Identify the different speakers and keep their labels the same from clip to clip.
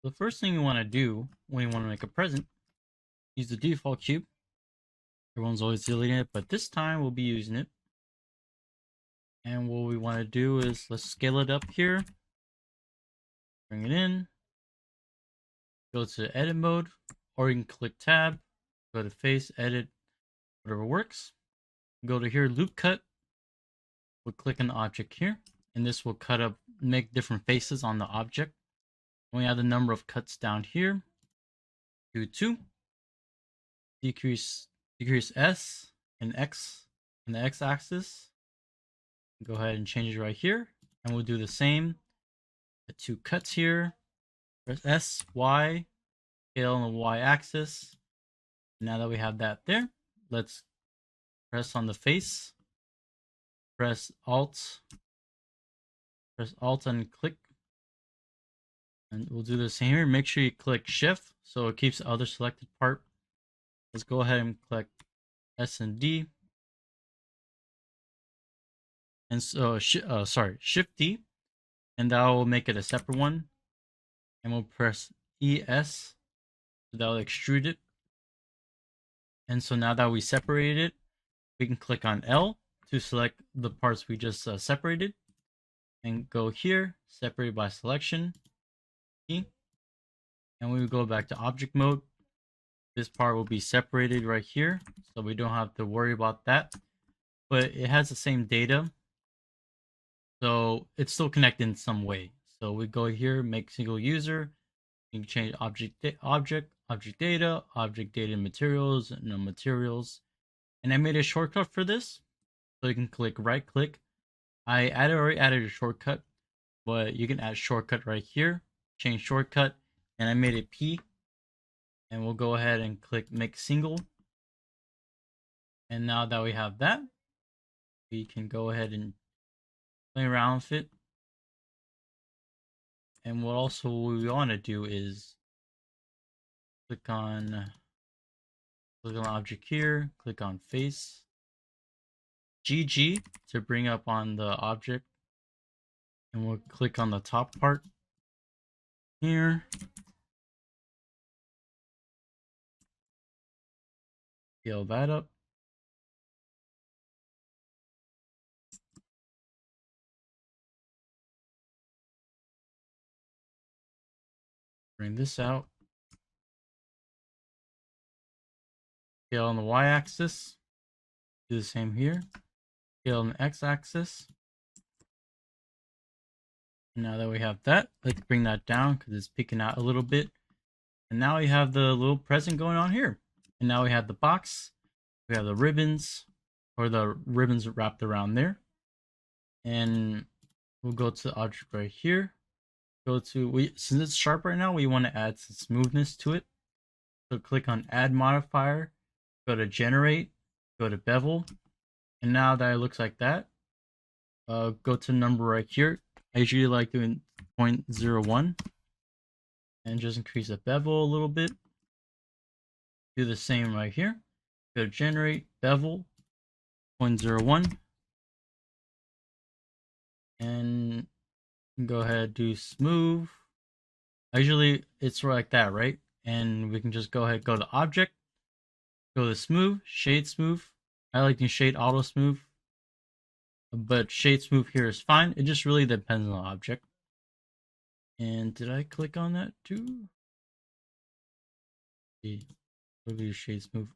Speaker 1: The first thing you want to do when you want to make a present, use the default cube. Everyone's always deleting it, but this time we'll be using it. And what we want to do is let's scale it up here. Bring it in. Go to edit mode, or you can click tab, go to face, edit, whatever works. Go to here, loop cut. We'll click on the object here, and this will cut up, make different faces on the object. We have the number of cuts down here. Do 2. Decrease S and X in the X axis. Go ahead and change it right here, and we'll do the same. The 2 cuts here. Press S, Y, scale on the Y axis. Now that we have that there, let's press on the face. Press Alt and click. And we'll do the same here. Make sure you click Shift so it keeps the other selected part. Let's go ahead and click S and D. And so, Shift D, and that will make it a separate one. And we'll press ES, so that will extrude it. And so now that we separated it, we can click on L to select the parts we just separated, and go here, separate by selection, E. And we will go back to object mode. This part will be separated right here, so we don't have to worry about that. But it has the same data, so it's still connected in some way. So we go here, make single user. You can change object data materials, no materials. And I made a shortcut for this, so you can click right click. I already added a shortcut, but you can add shortcut right here. Change shortcut, and I made it P. And we'll go ahead and click make single. And now that we have that, we can go ahead and play around with it. And what also we want to do is click on object here, click on face, GG to bring up on the object, and we'll click on the top part here. Scale that up. Bring this out. Scale on the y-axis. Do the same here. Scale on the x-axis. Now that we have that, let's bring that down because it's peeking out a little bit. And now we have the little present going on here. And now we have the box. We have the ribbons, or the ribbons wrapped around there. And we'll go to the object right here. Go to, since it's sharp right now, we want to add some smoothness to it. So click on add modifier, go to generate, go to bevel. And now that it looks like that, go to number right here. I usually like doing 0.01 and just increase the bevel a little bit. Do the same right here. Go to generate, bevel, 0.01. And go ahead, do smooth. Usually it's like that, right? And we can just go ahead, go to object, go to smooth, shade smooth. I like to shade auto smooth, but shade smooth here is fine. It just really depends on the object. And did I click on that too? We'll do shade smooth.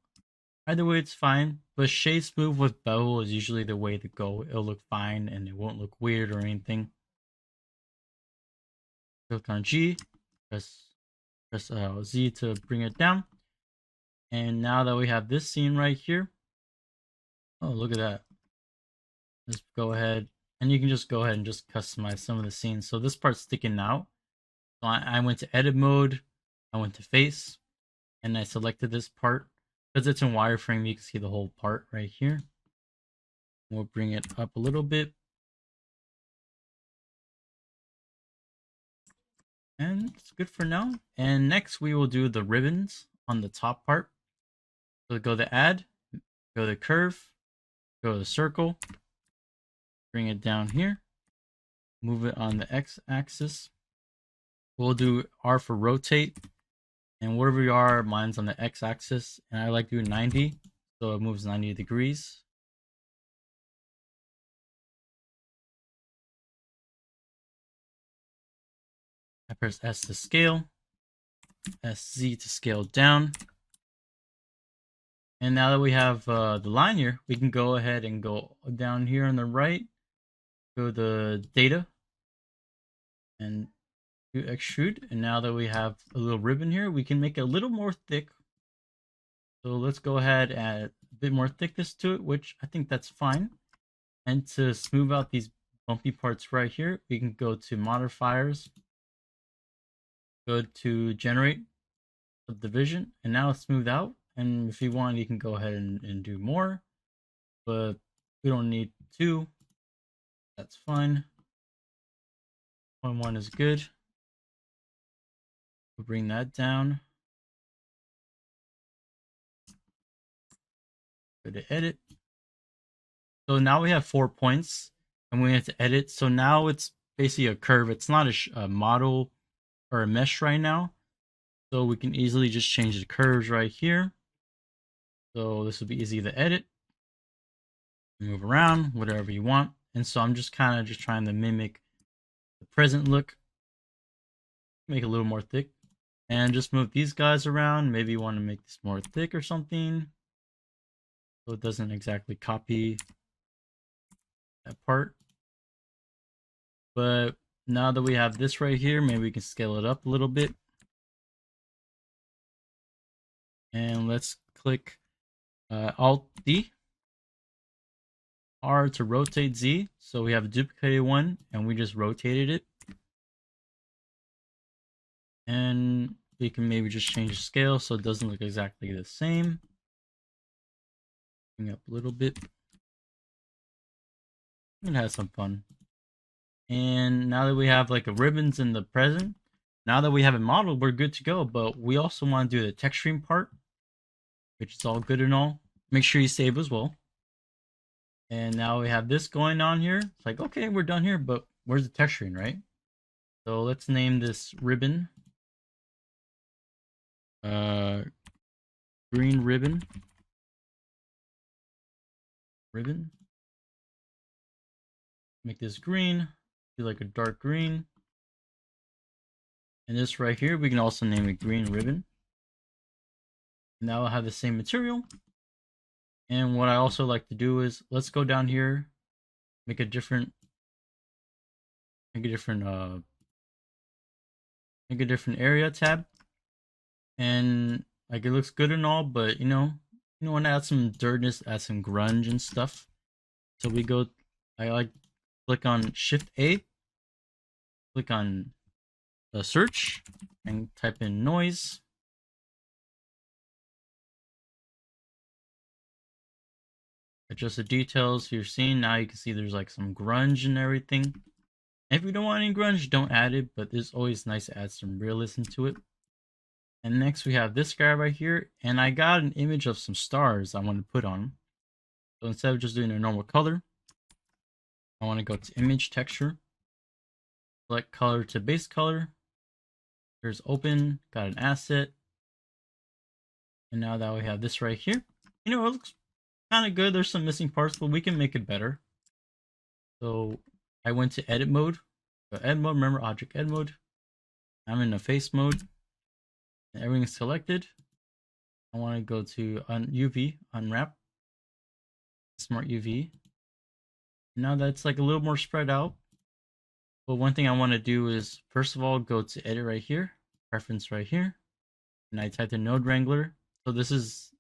Speaker 1: Either way, it's fine, but shade smooth with bevel is usually the way to go. It'll look fine and it won't look weird or anything. Click on G, press Z to bring it down. And now that we have this scene right here, oh, look at that. Let's go ahead, and you can just go ahead and just customize some of the scenes. So this part's sticking out. So I went to edit mode, I went to face, and I selected this part. Because it's in wireframe, you can see the whole part right here. We'll bring it up a little bit. And it's good for now. And next we will do the ribbons on the top part. So go to add, go to curve, go to circle, bring it down here, move it on the x-axis. we'll do R for rotate, and wherever we are, mine's on the x-axis, and I like doing 90, so it moves 90 degrees. I press S to scale, SZ to scale down. And now that we have the line here, we can go ahead and go down here on the right, go to data, and do extrude. And now that we have a little ribbon here, we can make it a little more thick. So let's go ahead and add a bit more thickness to it, which I think that's fine. And to smooth out these bumpy parts right here, we can go to modifiers, go to generate subdivision, and now it's smoothed out. And if you want, you can go ahead and do more, but we don't need to. That's fine. 0.1 is good. We'll bring that down. Go to edit. So now we have 4 points, and we have to edit. So now it's basically a curve. It's not a model or a mesh right now. So we can easily just change the curves right here. So this will be easy to edit. Move around, whatever you want. And so I'm just kind of just trying to mimic the present look. Make it a little more thick. And just move these guys around. Maybe you want to make this more thick or something, so it doesn't exactly copy that part. But now that we have this right here, maybe we can scale it up a little bit. And let's click Alt-D. R to rotate Z. So we have a duplicated one, and we just rotated it. And we can maybe just change the scale so it doesn't look exactly the same. Bring up a little bit. And have some fun. And now that we have like a ribbons in the present, now that we have it modeled, we're good to go. But we also want to do the texturing part, which is all good and all. Make sure you save as well. And now we have this going on here. It's like, okay, we're done here, but where's the texturing, right? So let's name this ribbon. Green ribbon. Ribbon. Make this green. Do like a dark green. And this right here, we can also name it green ribbon. Now I'll have the same material. And what I also like to do is, let's go down here, make a different area tab. And like it looks good and all, but you want to add some dirtness, add some grunge and stuff. So I like click on Shift A, click on the search, and type in noise. Adjust the details. You're seeing now, you can see there's like some grunge and everything. If you don't want any grunge, don't add it, but it's always nice to add some realism to it. And next we have this guy right here, and I got an image of some stars I want to put on. So instead of just doing a normal color, I want to go to image texture, select color to base color. Here's open, got an asset. And now that we have this right here, it looks kind of good. There's some missing parts, but we can make it better. So I went to edit mode. So edit mode, remember object edit mode. I'm in the face mode. And everything's selected. I want to go to UV, unwrap, smart UV. Now that's like a little more spread out. But one thing I want to do is, first of all, go to edit right here, preference right here, and I type in Node Wrangler. So this is,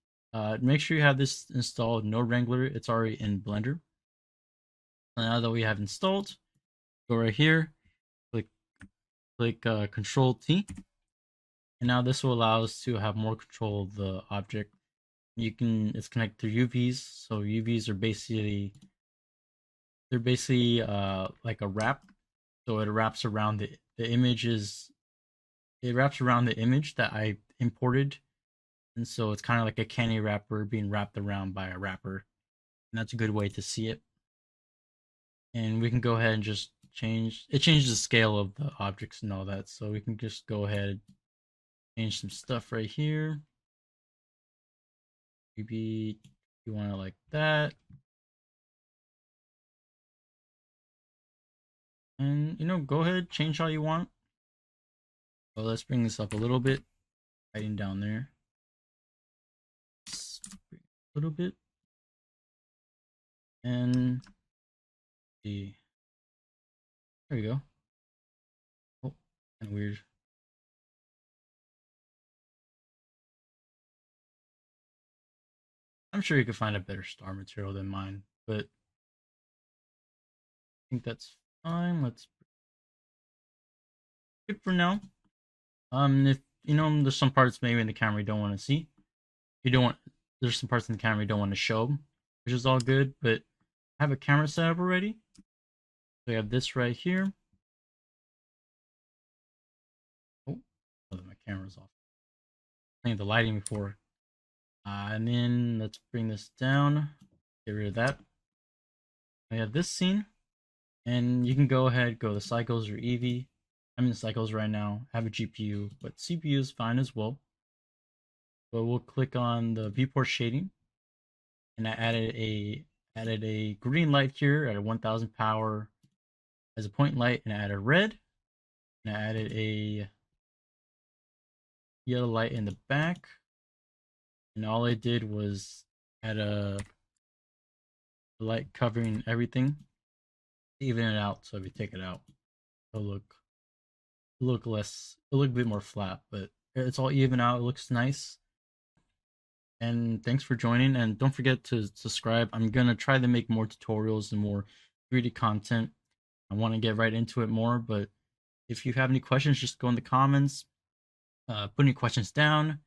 Speaker 1: make sure you have this installed, Node Wrangler. It's already in Blender. So now that we have installed, go right here, click Control T. And now this will allow us to have more control of the object. It's connected through UVs. So UVs are basically like a wrap. So it wraps around the images. It wraps around the image that I imported. And so it's kind of like a candy wrapper being wrapped around by a wrapper. And that's a good way to see it. And we can go ahead and just change. It changes the scale of the objects and all that. So we can just go ahead, change some stuff right here. Maybe you want it like that. And go ahead, change how you want. Well, let's bring this up a little bit. Writing down there. A little bit. And see. There we go. Oh, kind of weird. I'm sure you could find a better star material than mine, but I think that's fine. Let's good for now. If there's some parts maybe in the camera you don't want to see. You don't want. There's some parts in the camera you don't want to show, which is all good. But I have a camera set up already. So I have this right here. Oh, my camera's off. Playing the lighting before. And then let's bring this down. Get rid of that. I have this scene, and you can go ahead, go to cycles or Eevee. I'm in cycles right now. I have a GPU, but CPU is fine as well. But we'll click on the viewport shading, and I added a green light here at a 1000 power as a point light, and I added red, and I added a yellow light in the back, and all I did was add a light covering everything, even it out. So if you take it out, it'll look a bit more flat, but it's all even out. It looks nice. And thanks for joining, and don't forget to subscribe. I'm gonna try to make more tutorials and more 3D content. I want to get right into it more, but if you have any questions, just go in the comments. Put any questions down.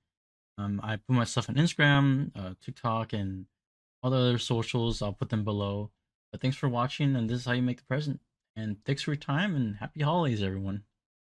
Speaker 1: I put my stuff on Instagram, TikTok, and all the other socials. I'll put them below. But thanks for watching, and this is how you make the present. And thanks for your time, and happy holidays, everyone.